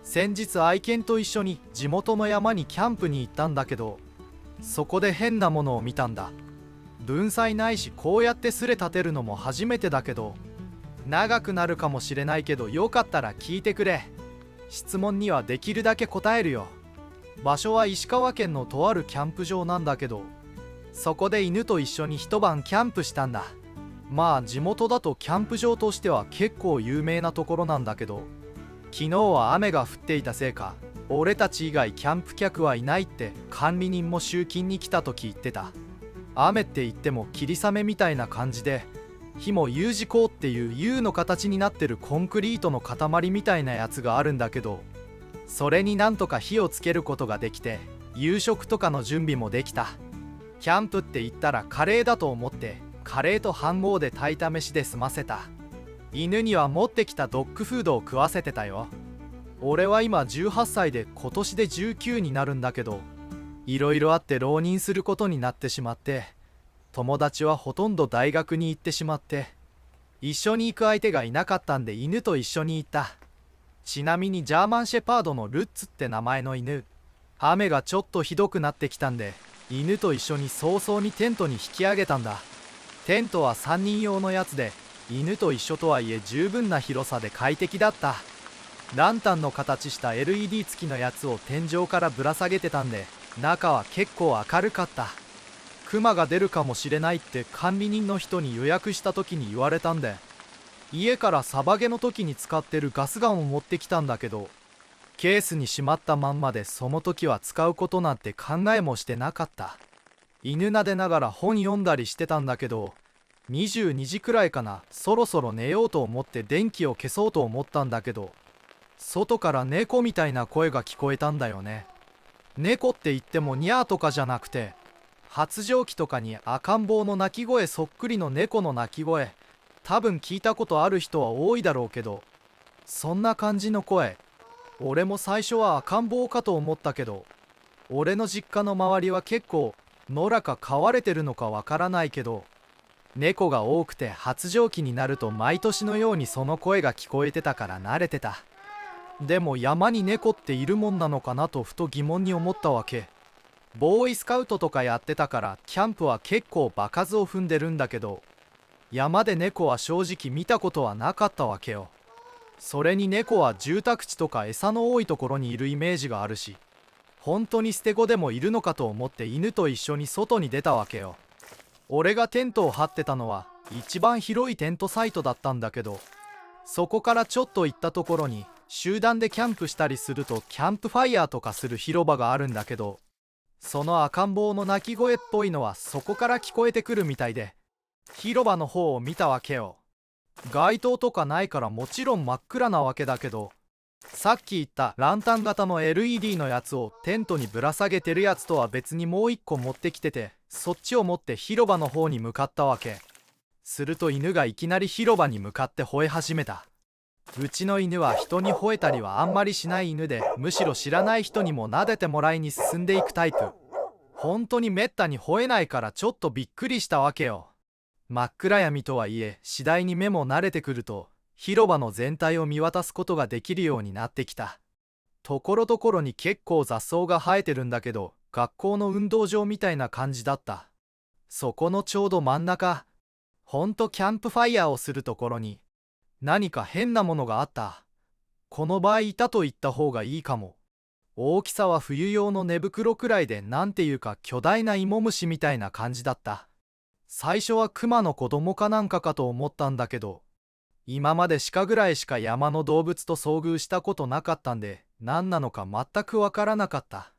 先日愛犬と一緒に地元の山にキャンプに行ったんだけど、そこで変なものを見たんだ。文才ないしこうやってスレ立てるのも初めてだけど、長くなるかもしれないけどよかったら聞いてくれ。質問にはできるだけ答えるよ。場所は石川県のとあるキャンプ場なんだけど、そこで犬と一緒に一晩キャンプしたんだ。まあ地元だとキャンプ場としては結構有名なところなんだけど、昨日は雨が降っていたせいか俺たち以外キャンプ客はいないって管理人も集金に来た時言ってた。雨って言っても霧雨みたいな感じで、火も U 字工っていう U の形になってるコンクリートの塊みたいなやつがあるんだけど、それになんとか火をつけることができて、夕食とかの準備もできた。キャンプって言ったらカレーだと思ってカレーと飯盒で炊いた飯で済ませた。犬には持ってきたドッグフードを食わせてたよ。俺は今18歳で今年で19になるんだけど、いろいろあって浪人することになってしまって、友達はほとんど大学に行ってしまって、一緒に行く相手がいなかったんで犬と一緒に行った。ちなみにジャーマンシェパードのルッツって名前の犬。雨がちょっとひどくなってきたんで、犬と一緒に早々にテントに引き上げたんだ。テントは3人用のやつで、犬と一緒とはいえ十分な広さで快適だった。ランタンの形した LED 付きのやつを天井からぶら下げてたんで、中は結構明るかった。クマが出るかもしれないって管理人の人に予約した時に言われたんで、家からサバゲの時に使ってるガスガンを持ってきたんだけど、ケースにしまったまんまでその時は使うことなんて考えもしてなかった。犬撫でながら本読んだりしてたんだけど、22時くらいかな、そろそろ寝ようと思って電気を消そうと思ったんだけど、外から猫みたいな声が聞こえたんだよね。猫って言ってもニャーとかじゃなくて、発情期とかに赤ん坊の鳴き声そっくりの猫の鳴き声。多分聞いたことある人は多いだろうけど、そんな感じの声。俺も最初は赤ん坊かと思ったけど、俺の実家の周りは結構野良か飼われてるのかわからないけど、猫が多くて発情期になると毎年のようにその声が聞こえてたから慣れてた。でも山に猫っているもんなのかなとふと疑問に思ったわけ。ボーイスカウトとかやってたからキャンプは結構場数を踏んでるんだけど、山で猫は正直見たことはなかったわけよ。それに猫は住宅地とか餌の多いところにいるイメージがあるし、本当に捨て子でもいるのかと思って犬と一緒に外に出たわけよ。俺がテントを張ってたのは一番広いテントサイトだったんだけど、そこからちょっと行ったところに集団でキャンプしたりするとキャンプファイヤーとかする広場があるんだけど、その赤ん坊の鳴き声っぽいのはそこから聞こえてくるみたいで、広場の方を見たわけよ。街灯とかないからもちろん真っ暗なわけだけど、さっき言ったランタン型の LED のやつをテントにぶら下げてるやつとは別にもう一個持ってきてて、そっちを持って広場の方に向かったわけ。すると犬がいきなり広場に向かって吠え始めた。うちの犬は人に吠えたりはあんまりしない犬で、むしろ知らない人にも撫でてもらいに進んでいくタイプ。本当にめったに吠えないからちょっとびっくりしたわけよ。真っ暗闇とはいえ次第に目も慣れてくると広場の全体を見渡すことができるようになってきた。ところどころに結構雑草が生えてるんだけど、学校の運動場みたいな感じだった。そこのちょうど真ん中、ほんとキャンプファイヤーをするところに何か変なものがあった。この場合いたと言った方がいいかも。大きさは冬用の寝袋くらいで、なんていうか巨大な芋虫みたいな感じだった。最初はクマの子供かなんかかと思ったんだけど、今まで鹿ぐらいしか山の動物と遭遇したことなかったんで、何なのか全くわからなかった。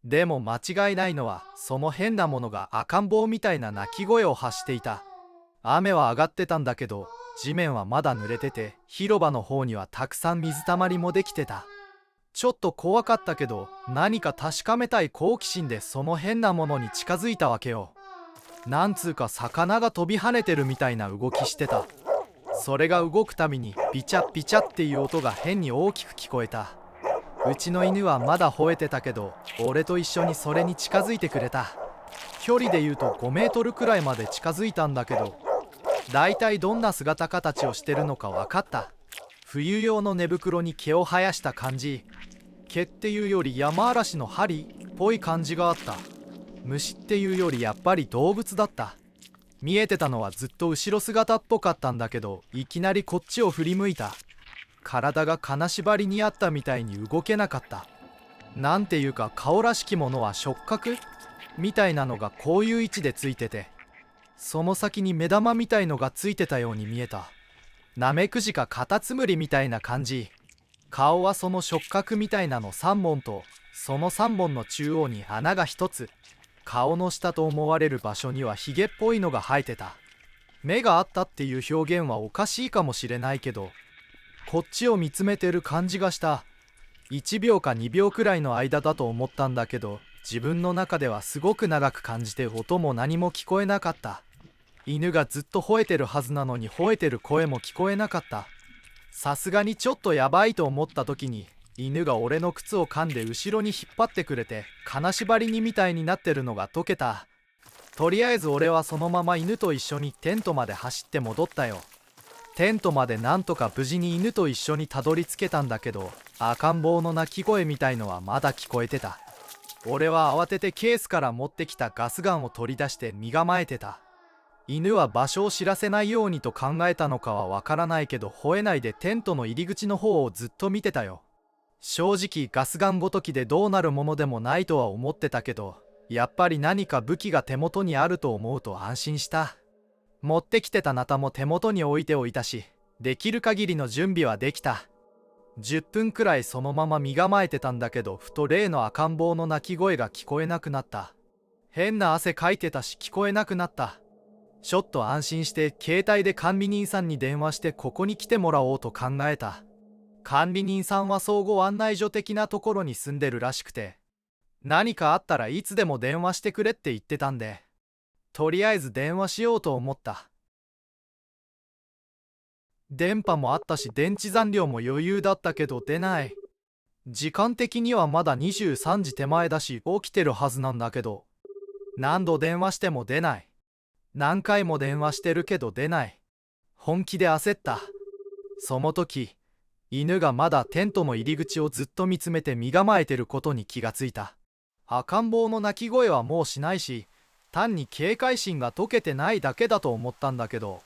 でも間違いないのは、その変なものが赤ん坊みたいな鳴き声を発していた。雨は上がってたんだけど、地面はまだ濡れてて、広場の方にはたくさん水たまりもできてた。ちょっと怖かったけど、何か確かめたい好奇心でその変なものに近づいたわけよ。なんつうか魚が飛び跳ねてるみたいな動きしてた。それが動くたびにビチャビチャっていう音が変に大きく聞こえた。うちの犬はまだ吠えてたけど、俺と一緒にそれに近づいてくれた。距離で言うと5メートルくらいまで近づいたんだけど、だいたいどんな姿形をしてるのか分かった。冬用の寝袋に毛を生やした感じ、毛っていうより山嵐の針っぽい感じがあった。虫っていうよりやっぱり動物だった。見えてたのはずっと後ろ姿っぽかったんだけど、いきなりこっちを振り向いた。体が金縛りにあったみたいに動けなかった。なんていうか顔らしきものは触覚みたいなのがこういう位置でついてて、その先に目玉みたいのがついてたように見えた。ナメクジかカタツムリみたいな感じ。顔はその触覚みたいなの3本と、その3本の中央に穴が1つ。顔の下と思われる場所にはヒゲっぽいのが生えてた。目があったっていう表現はおかしいかもしれないけど、こっちを見つめてる感じがした。1秒か2秒くらいの間だと思ったんだけど、自分の中ではすごく長く感じて音も何も聞こえなかった。犬がずっと吠えてるはずなのに吠えてる声も聞こえなかった。さすがにちょっとやばいと思った時に、犬が俺の靴を噛んで後ろに引っ張ってくれて、金縛りにみたいになってるのが解けた。とりあえず俺はそのまま犬と一緒にテントまで走って戻ったよ。テントまでなんとか無事に犬と一緒にたどり着けたんだけど、赤ん坊の鳴き声みたいのはまだ聞こえてた。俺は慌ててケースから持ってきたガスガンを取り出して身構えてた。犬は場所を知らせないようにと考えたのかはわからないけど、吠えないでテントの入り口の方をずっと見てたよ。正直ガスガンごときでどうなるものでもないとは思ってたけど、やっぱり何か武器が手元にあると思うと安心した。持ってきてたナタも手元に置いておいたし、できる限りの準備はできた。10分くらいそのまま身構えてたんだけど、ふと例の赤ん坊の泣き声が聞こえなくなった。変な汗かいてたし聞こえなくなった。ちょっと安心して携帯で管理人さんに電話してここに来てもらおうと考えた。管理人さんは相互案内所的なところに住んでるらしくて、何かあったらいつでも電話してくれって言ってたんで、とりあえず電話しようと思った。電波もあったし電池残量も余裕だったけど出ない。時間的にはまだ23時手前だし起きてるはずなんだけど、何度電話しても出ない。何回も電話してるけど出ない。本気で焦った。その時、犬がまだテントの入り口をずっと見つめて身構えてることに気がついた。赤ん坊の鳴き声はもうしないし、単に警戒心が解けてないだけだと思ったんだけど、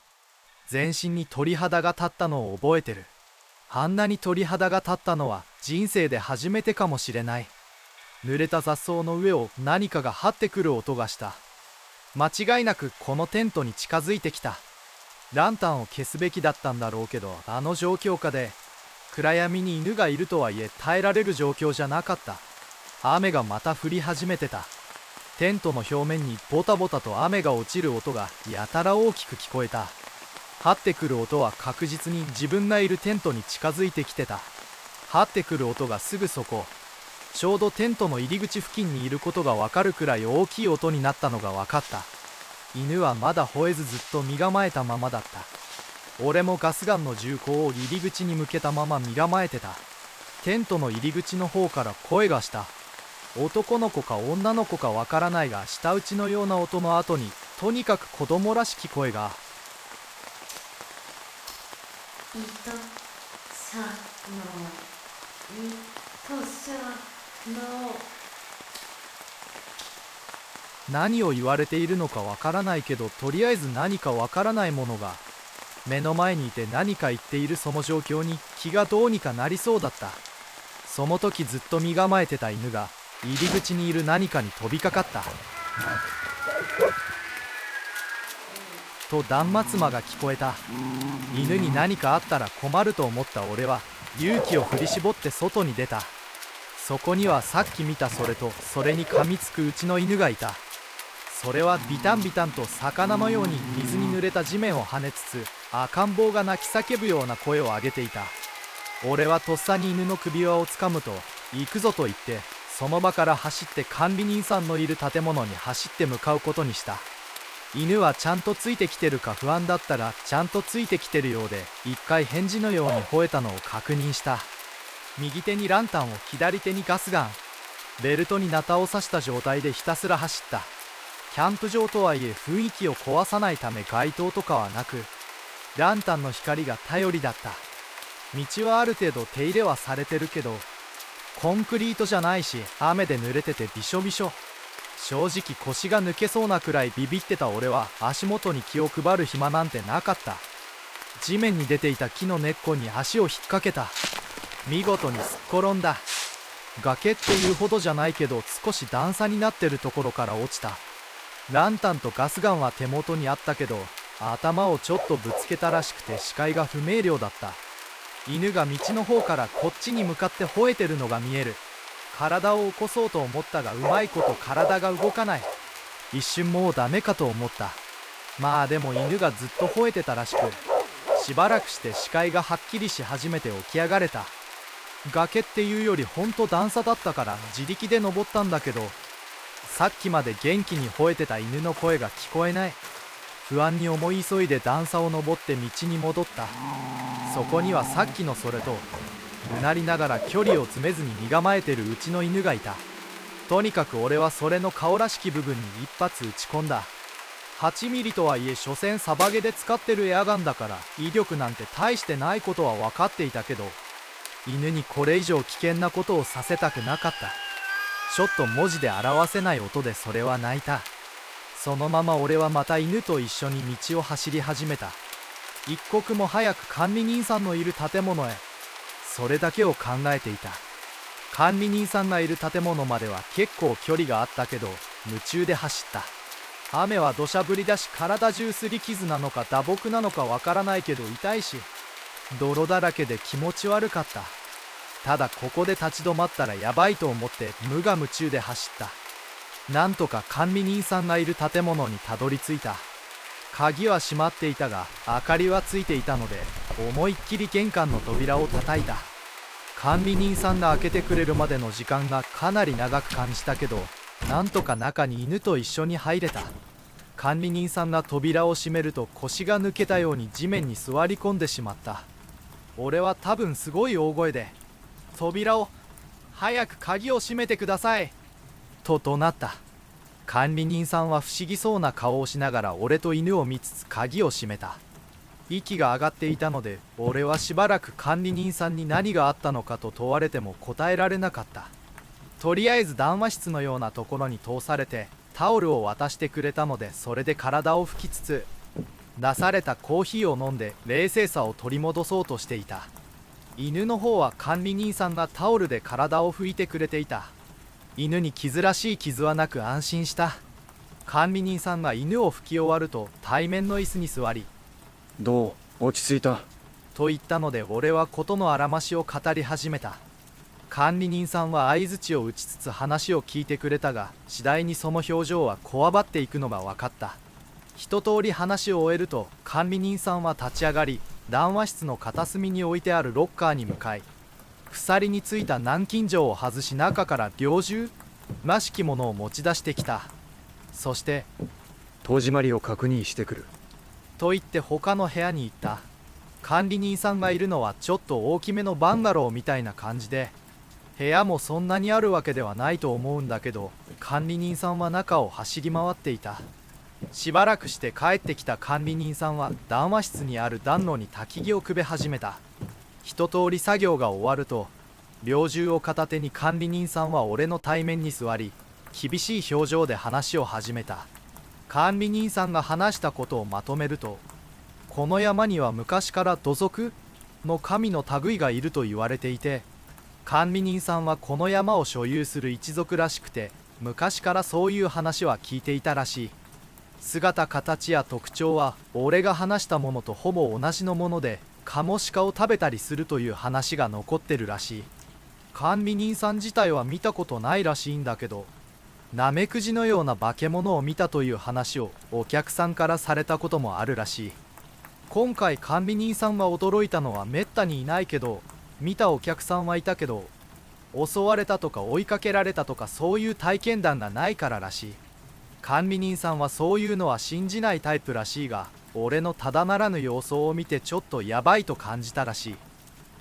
全身に鳥肌が立ったのを覚えてる。あんなに鳥肌が立ったのは人生で初めてかもしれない。濡れた雑草の上を何かが這ってくる音がした。間違いなくこのテントに近づいてきた。ランタンを消すべきだったんだろうけど、あの状況下で暗闇に犬がいるとはいえ耐えられる状況じゃなかった。雨がまた降り始めてた。テントの表面にボタボタと雨が落ちる音がやたら大きく聞こえた。張ってくる音は確実に自分がいるテントに近づいてきてた。張ってくる音がすぐそこ、ちょうどテントの入り口付近にいることがわかるくらい大きい音になったのがわかった。犬はまだ吠えずずっと身構えたままだった。俺もガスガンの銃口を入り口に向けたまま身構えてた。テントの入り口の方から声がした。男の子か女の子かわからないが、舌打ちのような音の後にとにかく子供らしき声が、いとしゃのいとしゃの。何を言われているのかわからないけど、とりあえず何かわからないものが目の前にいて何か言っている。その状況に気がどうにかなりそうだった。その時ずっと身構えてた犬が入り口にいる何かに飛びかかった。と断末魔が聞こえた。犬に何かあったら困ると思った俺は勇気を振り絞って外に出た。そこにはさっき見たそれとそれに噛みつくうちの犬がいた。それはビタンビタンと魚のように水に濡れた地面を跳ねつつ、赤ん坊が泣き叫ぶような声を上げていた。俺はとっさに犬の首輪をつかむと、行くぞと言ってその場から走って管理人さんのいる建物に走って向かうことにした。犬はちゃんとついてきてるか不安だったらちゃんとついてきてるようで、一回返事のように吠えたのを確認した。右手にランタンを左手にガスガン、ベルトにナタを刺した状態でひたすら走った。キャンプ場とはいえ雰囲気を壊さないため街灯とかはなく、ランタンの光が頼りだった。道はある程度手入れはされてるけど、コンクリートじゃないし雨で濡れててびしょびしょ。正直腰が抜けそうなくらいビビってた俺は足元に気を配る暇なんてなかった。地面に出ていた木の根っこに足を引っ掛けた。見事にすっ転んだ。崖っていうほどじゃないけど少し段差になってるところから落ちた。ランタンとガスガンは手元にあったけど頭をちょっとぶつけたらしくて視界が不明瞭だった。犬が道の方からこっちに向かって吠えてるのが見える。体を起こそうと思ったがうまいこと体が動かない。一瞬もうダメかと思った。まあでも犬がずっと吠えてたらしく、しばらくして視界がはっきりし始めて起き上がれた。崖っていうよりほんと段差だったから自力で登ったんだけど、さっきまで元気に吠えてた犬の声が聞こえない。不安に思い急いで段差を登って道に戻った。そこにはさっきのそれとうなりながら距離を詰めずに身構えてるうちの犬がいた。とにかく俺はそれの顔らしき部分に一発撃ち込んだ。8ミリとはいえ所詮サバゲで使ってるエアガンだから威力なんて大してないことは分かっていたけど、犬にこれ以上危険なことをさせたくなかった。ちょっと文字で表せない音でそれは泣いた。そのまま俺はまた犬と一緒に道を走り始めた。一刻も早く管理人さんのいる建物へ、それだけを考えていた。管理人さんがいる建物までは結構距離があったけど夢中で走った。雨は土砂降りだし体中すり傷なのか打撲なのかわからないけど痛いし泥だらけで気持ち悪かった。ただここで立ち止まったらやばいと思って無我夢中で走った。なんとか管理人さんがいる建物にたどり着いた。鍵は閉まっていたが明かりはついていたので思いっきり玄関の扉を叩いた。管理人さんが開けてくれるまでの時間がかなり長く感じたけど、なんとか中に犬と一緒に入れた。管理人さんが扉を閉めると腰が抜けたように地面に座り込んでしまった。俺は多分すごい大声で「扉を早く鍵を閉めてください」と怒鳴った。管理人さんは不思議そうな顔をしながら俺と犬を見つつ鍵を閉めた。息が上がっていたので俺はしばらく管理人さんに何があったのかと問われても答えられなかった。とりあえず談話室のようなところに通されてタオルを渡してくれたのでそれで体を拭きつつ出されたコーヒーを飲んで冷静さを取り戻そうとしていた。犬の方は管理人さんがタオルで体を拭いてくれていた。犬に傷らしい傷はなく安心した。管理人さんが犬を拭き終わると対面の椅子に座り「どう落ち着いた?」と言ったので俺は事のあらましを語り始めた。管理人さんは相槌を打ちつつ話を聞いてくれたが次第にその表情はこわばっていくのが分かった。一通り話を終えると管理人さんは立ち上がり談話室の片隅に置いてあるロッカーに向かい鎖についた南京錠を外し中から猟銃らしきものを持ち出してきた。そして戸締まりを確認してくると言って他の部屋に行った。管理人さんがいるのはちょっと大きめのバンガローみたいな感じで部屋もそんなにあるわけではないと思うんだけど管理人さんは中を走り回っていた。しばらくして帰ってきた管理人さんは談話室にある暖炉に焚き木をくべ始めた。一通り作業が終わると猟銃を片手に管理人さんは俺の対面に座り厳しい表情で話を始めた。管理人さんが話したことをまとめると、この山には昔から土足の神の類がいると言われていて、管理人さんはこの山を所有する一族らしくて昔からそういう話は聞いていたらしい。姿形や特徴は俺が話したものとほぼ同じのものでカモシカを食べたりするという話が残ってるらしい。管理人さん自体は見たことないらしいんだけどナメクジのような化け物を見たという話をお客さんからされたこともあるらしい。今回管理人さんが驚いたのはめったにいないけど見たお客さんはいたけど襲われたとか追いかけられたとかそういう体験談がないかららしい。管理人さんはそういうのは信じないタイプらしいが俺のただならぬ様相を見てちょっとヤバいと感じたらしい。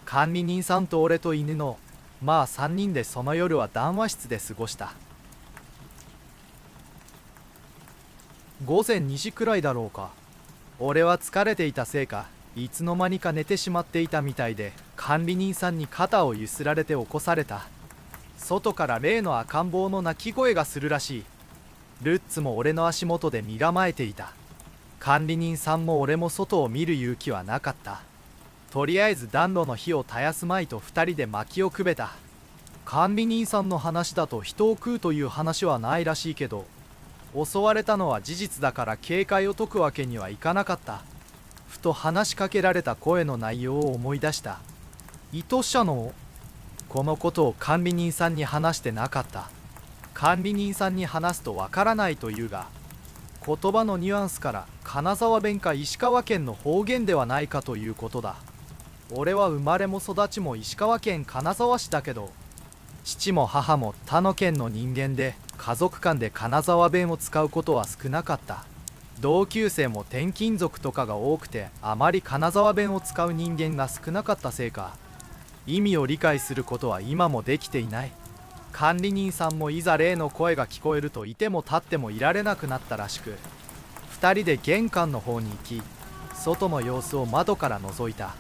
管理人さんと俺と犬のまあ3人でその夜は談話室で過ごした。午前2時くらいだろうか。俺は疲れていたせいかいつの間にか寝てしまっていたみたいで管理人さんに肩をゆすられて起こされた。外から例の赤ん坊の鳴き声がするらしい。ルッツも俺の足元で身構えていた。管理人さんも俺も外を見る勇気はなかった。とりあえず暖炉の火を絶やすまいと2人で薪をくべた。管理人さんの話だと人を食うという話はないらしいけど、襲われたのは事実だから警戒を解くわけにはいかなかった。ふと話しかけられた声の内容を思い出した。意図したの？このことを管理人さんに話してなかった。管理人さんに話すとわからないというが、言葉のニュアンスから金沢弁か石川県の方言ではないかということだ。俺は生まれも育ちも石川県金沢市だけど、父も母も他の県の人間で家族間で金沢弁を使うことは少なかった。同級生も転勤族とかが多くて、あまり金沢弁を使う人間が少なかったせいか、意味を理解することは今もできていない。管理人さんもいざ例の声が聞こえるといても立ってもいられなくなったらしく、2人で玄関の方に行き、外の様子を窓から覗いた。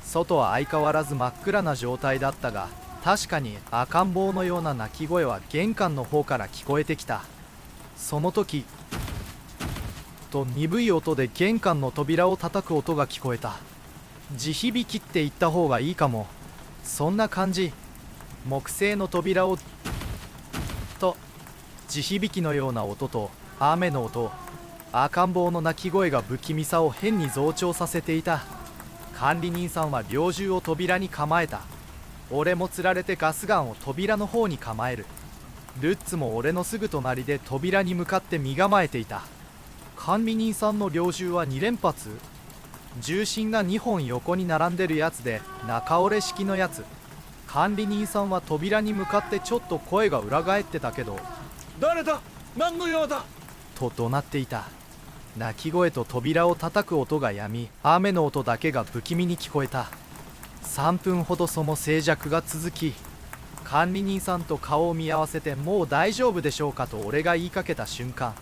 外は相変わらず真っ暗な状態だったが、確かに赤ん坊のような鳴き声は玄関の方から聞こえてきた。その時と鈍い音で玄関の扉を叩く音が聞こえた。地響きって言った方がいいかも。そんな感じ。木製の扉をと地響きのような音と雨の音、赤ん坊の鳴き声が不気味さを変に増長させていた。管理人さんは猟銃を扉に構えた。俺もつられてガスガンを扉の方に構える。ルッツも俺のすぐ隣で扉に向かって身構えていた。管理人さんの猟銃は2連発？重心が2本横に並んでるやつで中折れ式のやつ。管理人さんは扉に向かってちょっと声が裏返ってたけど、誰だ？何の用だ？と怒鳴っていた。鳴き声と扉を叩く音がやみ、雨の音だけが不気味に聞こえた。3分ほどその静寂が続き、管理人さんと顔を見合わせてもう大丈夫でしょうかと俺が言いかけた瞬間、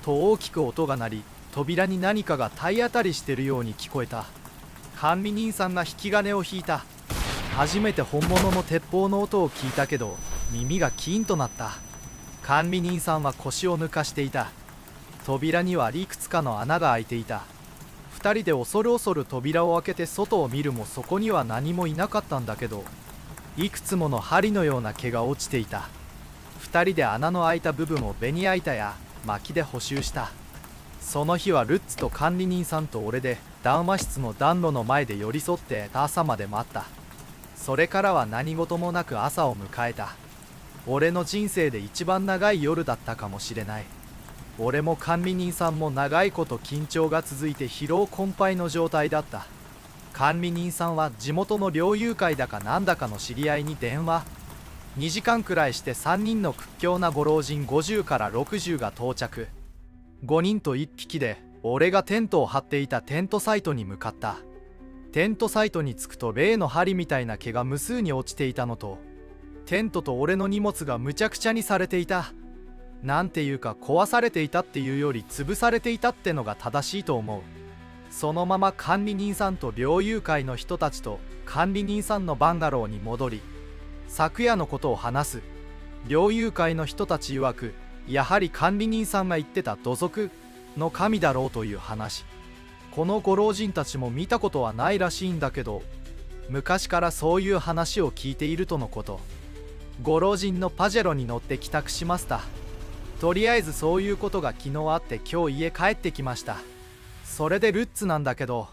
と大きく音が鳴り、扉に何かが体当たりしてるように聞こえた。管理人さんが引き金を引いた。初めて本物の鉄砲の音を聞いたけど、耳がキーンとなった。管理人さんは腰を抜かしていた。扉にはいくつかの穴が開いていた。2人で恐る恐る扉を開けて外を見るも、そこには何もいなかったんだけど、いくつもの針のような毛が落ちていた。2人で穴の開いた部分をベニヤ板や薪で補修した。その日はルッツと管理人さんと俺で談話室の暖炉の前で寄り添って朝まで待った。それからは何事もなく朝を迎えた。俺の人生で一番長い夜だったかもしれない。俺も管理人さんも長いこと緊張が続いて疲労困憊の状態だった。管理人さんは地元の猟友会だかなんだかの知り合いに電話。2時間くらいして3人の屈強なご老人50から60が到着。5人と1匹で俺がテントを張っていたテントサイトに向かった。テントサイトに着くと例の針みたいな毛が無数に落ちていたのと、テントと俺の荷物がむちゃくちゃにされていた。なんていうか壊されていたっていうより潰されていたってのが正しいと思う。そのまま管理人さんと猟友会の人たちと管理人さんのバンガローに戻り、昨夜のことを話す。猟友会の人たち曰く、やはり管理人さんが言ってた土足の神だろうという話。このご老人たちも見たことはないらしいんだけど、昔からそういう話を聞いているとのこと。ご老人のパジェロに乗って帰宅しました。とりあえずそういうことが昨日あって今日家帰ってきました。それでルッツなんだけど、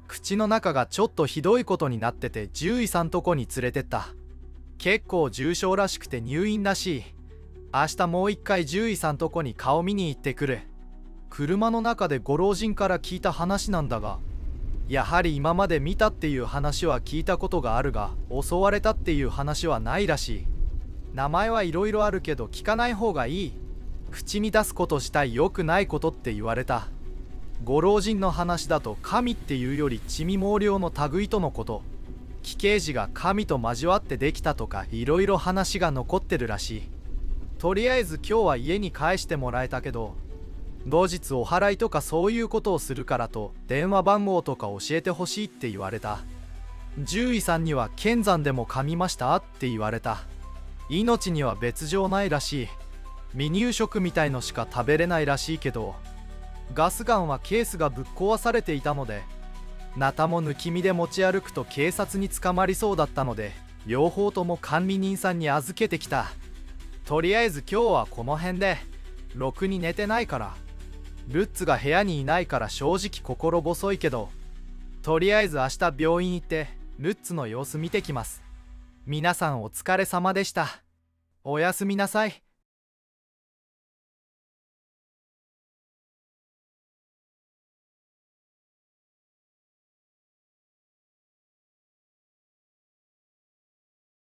口の中がちょっとひどいことになってて獣医さんとこに連れてった。結構重症らしくて入院らしい。明日もう一回獣医さんとこに顔見に行ってくる。車の中でご老人から聞いた話なんだが、やはり今まで見たっていう話は聞いたことがあるが、襲われたっていう話はないらしい。名前はいろいろあるけど聞かない方がいい。口に出すことしたい良くないことって言われた。ご老人の話だと神っていうより地味猛量の類とのこと。奇形児が神と交わってできたとかいろいろ話が残ってるらしい。とりあえず今日は家に帰してもらえたけど、後日お祓いとかそういうことをするからと電話番号とか教えてほしいって言われた。獣医さんには剣山でも噛みましたって言われた。命には別状ないらしい。未乳食みたいのしか食べれないらしいけど、ガスガンはケースがぶっ壊されていたので、ナタも抜き身で持ち歩くと警察に捕まりそうだったので、両方とも管理人さんに預けてきた。とりあえず今日はこの辺で。ろくに寝てないから。ルッツが部屋にいないから正直心細いけど、とりあえず明日病院行ってルッツの様子見てきます。皆さんお疲れ様でした。おやすみなさい。